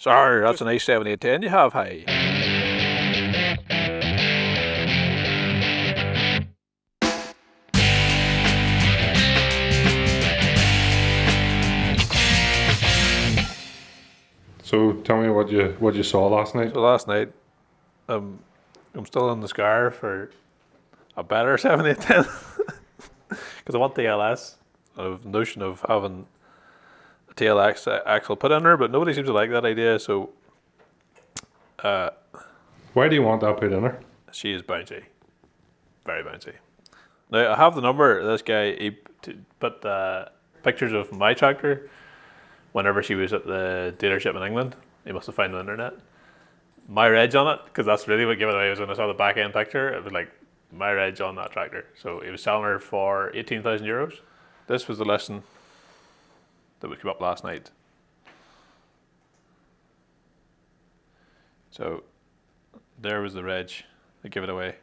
Sorry, that's a nice 7810 you have, hey. So tell me what you saw last night. So last night, I'm still on the scar for a better 7810 because I want the LS. I have the notion of having a tail axle put in there, but nobody seems to like that idea. So Why do you want that put in her? she is bouncy, very bouncy. Now I have the number. This guy he put pictures of my tractor whenever she was at the dealership in England. He must have found on the internet. My reg on it, because that's really what gave it away was when I saw the back end picture. It was like my reg on that tractor. So he was selling her for €18,000. This was the lesson that would come up last night. So there was the reg that gave it away.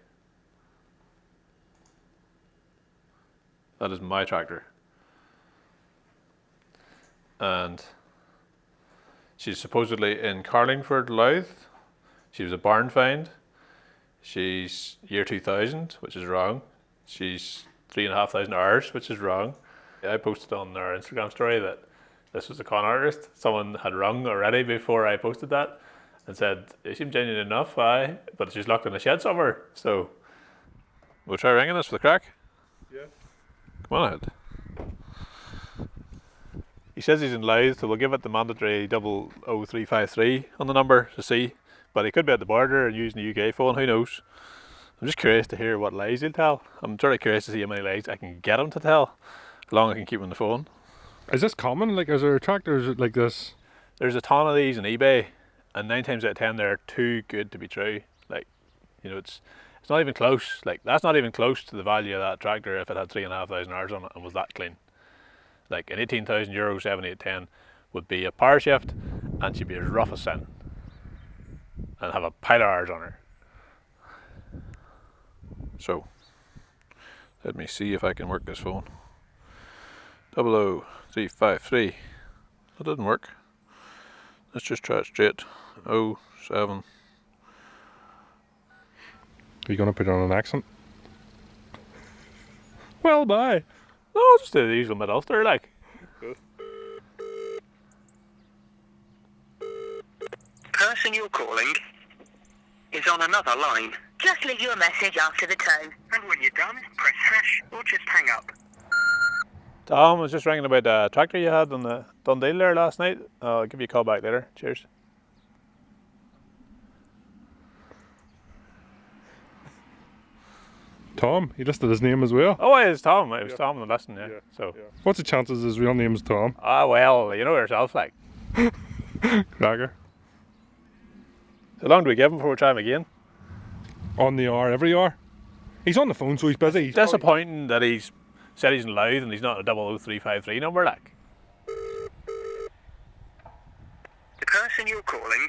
That is my tractor. And she's supposedly in Carlingford, Louth. She was a barn find. She's year 2000, which is wrong. She's 3,500 hours, which is wrong. I posted on our Instagram story that this was a con artist. Someone had rung already before I posted that and said, it seemed genuine enough, aye, but she's locked in a shed somewhere. So we'll try ringing this for the crack. Yeah. Come on ahead. He says he's in Louth, so we'll give it the mandatory 00353 on the number to see. But he could be at the border and using the UK phone, who knows. I'm just curious to hear what lies he'll tell. I'm sort of curious to see how many lies I can get him to tell, how long I can keep him on the phone. Is this common? Like, is there tractors like this? There's a ton of these on eBay, and 9 times out of 10 they're too good to be true. Like, you know, it's not even close. Like, that's not even close to the value of that tractor if it had 3,500 hours on it and was that clean. Like, an €18,000 7810 would be a power shift, and she'd be as rough as sin, and have a pile of hours on her. So, let me see if I can work this phone. 00353. That didn't work. Let's just try it straight. 07. Are you gonna put on an accent? Well, bye. No, just the usual mid-Ulster, like. Person you're calling is on another line. Just leave your message after the tone. And when you're done, press hash or just hang up. Tom, I was just ringing about the tractor you had on the Dundee there last night. I'll give you a call back later. Cheers. Tom, he listed his name as well. Oh, it was Tom. It was Tom on the listen, yeah. So. What's the chances his real name's Tom? Ah, well, you know yourself, like. Cracker. How long do we give him before we try him again? On the hour, every hour. He's on the phone, so he's busy. It's disappointing that he's said he's in Louth and he's not a 00353 number, like. The person you're calling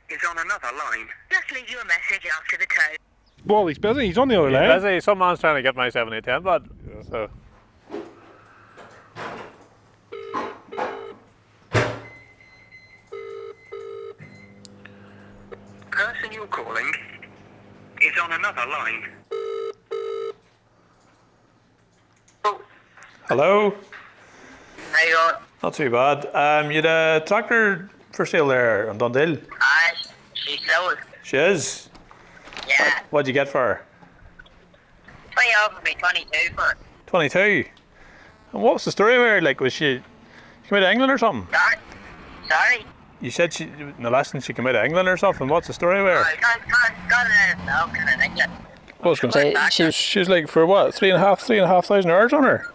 is on another line. Just leave your message after the tone. Well, he's busy. He's on the other line. Busy. Some man's trying to get my 7810, bud. Yeah. So. Person you're calling is on another line. Oh, Hello? how you going? Not too bad. You had a tractor for sale there on Dundee. Aye, she's sold. She is. Yeah. What'd you get for her? 20 offered me 22 for it. 22. And what was the story with her? Like, was she came out of England or something? Sorry? You said she, in the lesson she came out of England or something. What's the story with her? I got it out of England. I was going to say, she was like for what, 3,500 hours on her?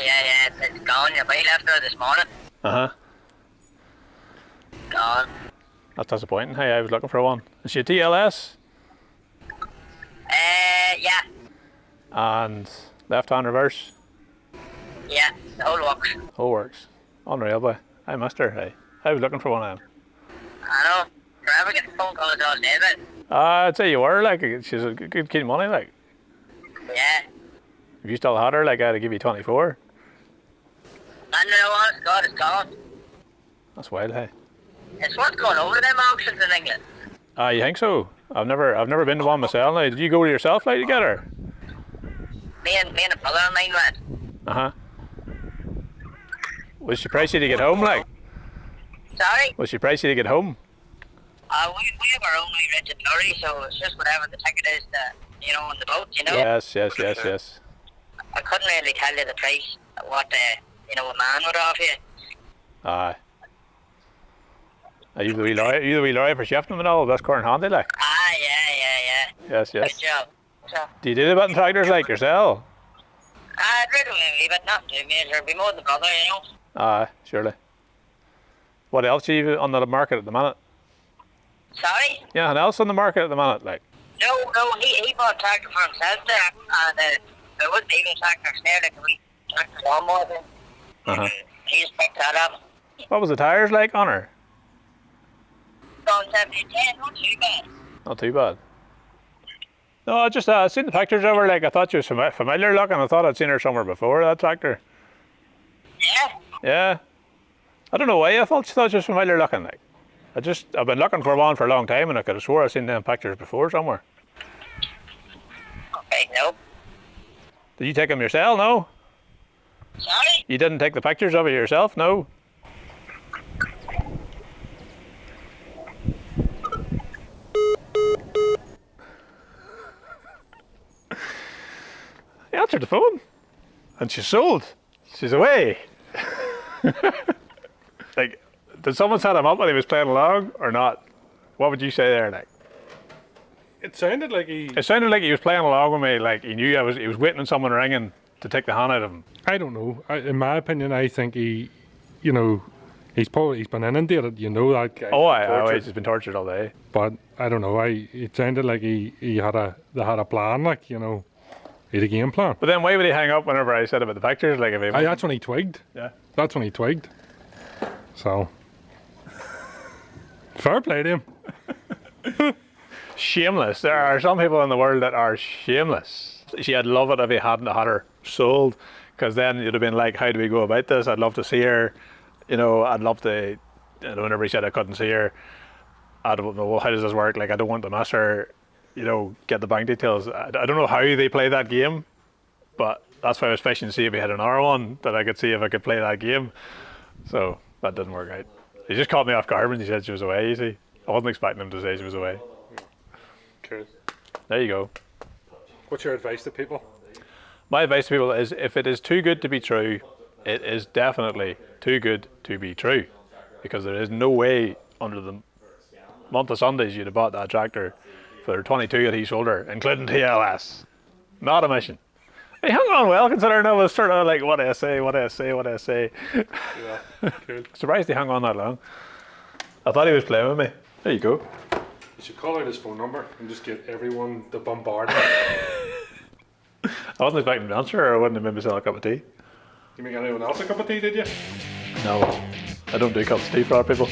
Yeah, it's gone. Your bike left her this morning. Uh-huh. Gone. That's disappointing. Hey, I was looking for one. Is she a TLS? Yeah. And left-hand reverse? Yeah, the whole works. Whole works. Unreal, boy. I missed her, hey. I was looking for one of them. I know. Forever getting phone calls all day, but... I'd say you were, like, she's a good kid money, like. Yeah. If you still had her, like, I'd give you 24. I don't know, honest God, it's gone. That's wild, hey. It's worth going over to them auctions in England. You think so? I've never been to one myself. Now, did you go to yourself like together? Me and a brother of mine went. Uh-huh. Was she pricey to get home, like? Sorry? Was she pricey to get home? We have our own rented lorry, so it's just whatever the ticket is that, you know, on the boat, you know? Yes. I couldn't really tell you the price, what, you know, a man would offer you. Aye. Are you the wee lorry for shifting them and all? That's quite handy, like. Ah, yeah. Yes. Good job. So, Do you do the button tractors like yourself? I'd rather wee bit, not too major, it'd be more the brother, you know? Aye, surely. What else are you on the market at the minute? Sorry? Yeah, anything else on the market at the minute, like? No, he bought a tractor for himself there, and there wasn't even tractors there, like a wee tractor lawnmower thing. Uh-huh. He just picked that up. What was the tyres like on her? Going 70-10, not too bad. Not too bad. No, I just seen the pictures of her, like, I thought she was familiar looking. I thought I'd seen her somewhere before, that tractor. Yeah? Yeah. I don't know why I thought she was familiar looking, like. I've been looking for one for a long time and I could have swore I've seen them pictures before somewhere. Okay, no. Did you take them yourself? No? Sorry? You didn't take the pictures of it yourself? No? He answered the phone and she's sold. She's away. Like, did someone set him up when he was playing along or not? What would you say there, like? It sounded like he... It sounded like he was playing along with me, like he knew he was waiting on someone ringing to take the hand out of him. I don't know. In my opinion, I think he, you know, he's been inundated, you know, that guy. Oh, he's been tortured all day. But I don't know. It sounded like they had a plan, like, you know, he had a game plan. But then why would he hang up whenever I said about the pictures? Like, if he That's when he twigged. Yeah. That's when he twigged. So, fair play to him. Shameless. There are some people in the world that are shameless. She'd love it if he hadn't had her sold, because then you'd have been like, how do we go about this? I'd love to see her. You know, I'd love to. Whenever he said I couldn't see her, I don't know, well, how does this work? Like, I don't want to miss her. You know, get the bank details. I don't know how they play that game, but that's why I was fishing to see if he had another one that I could see if I could play that game. So that didn't work out. He just caught me off guard when he said she was away, you see. I wasn't expecting him to say she was away. Cool. There you go. What's your advice to people? My advice to people is, if it is too good to be true, it is definitely too good to be true. Because there is no way under the month of Sundays you'd have bought that tractor for 22 at each shoulder, including TLS. Not a mission. He hung on well, considering I was sort of like, what do I say? Yeah, cool. Surprised he hung on that long. I thought he was playing with me. There you go. You should call out his phone number and just get everyone to bombard him. I wasn't expecting him to answer, or I wouldn't have made myself a cup of tea. You make anyone else a cup of tea, did you? No, I don't do cups of tea for other people.